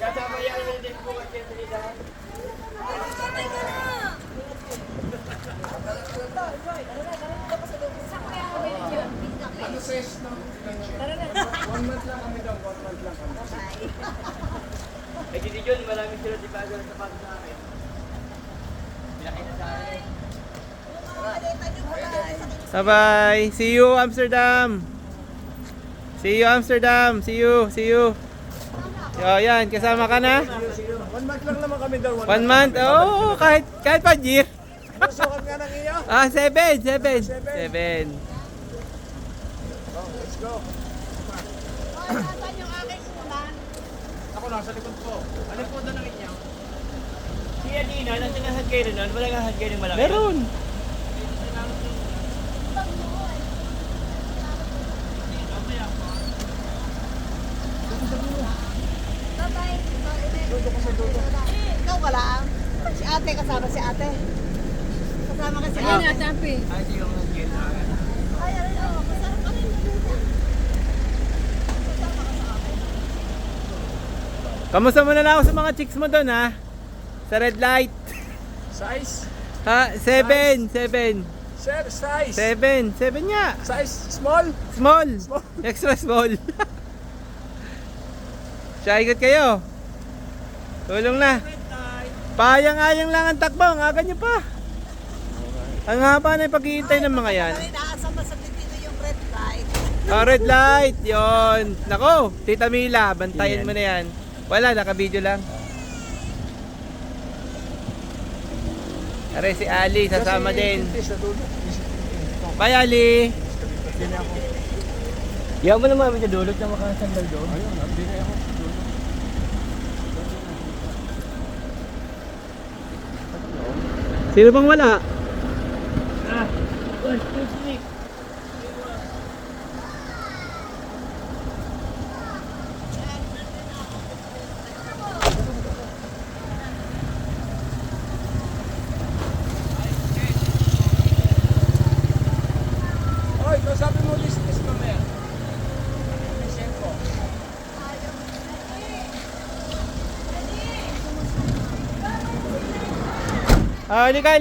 Kasama yan, hindi po kasi sinidahan. Ano says no? 1 month lang kami daw, 1 month lang kami. Ay, Didi John, maraming sila di bagal sa pag sa akin. Pinakita sa akin. Bye-bye. See you, Amsterdam. See you, Amsterdam. See you. O, yan. Kasama ka na? 1 month lang naman kami daw. 1 month? Oo, kahit pa year. Sukat nga ng iyo. 7. Oh, let's go. Nasaan yung aking unan? Ako nasa likod ko. Ano po doon ang inyo? Si Adina, nang tinahad kayo rin nun, wala kang had kayo ng malaki. Meron. Bye-bye. Ikaw ka lang. Si ate, kasama si ate. Kasama ka si ate. Ay, di yung had kayo sa akin. Ay, ano, masarap ka rin. Kamusta muna na ako sa mga chicks mo doon, ha? Sa red light. Size? Ha? 7. Sir, size. 7 nga. Size small? Small. Extra small. Siya, ikot kayo. Tulong na. Payang-ayang lang ang takbo. Ang aga nyo pa. Ang haba na yung paghihintay ng mga yan. Inaasam ba sa dito yung red light? Red light. Yon. Nako, Tita Mila, bantayan mo na yan. Wala, naka-video lang. Are si Ali, sasama din. Bye, Ali. Yaw mo naman sa dulot na makasandal doon. Ayun, nabili ako. Sino bang wala? Ah, 1, 2, 3. Oy, sabi mo business mamaya. Send ko. Halika.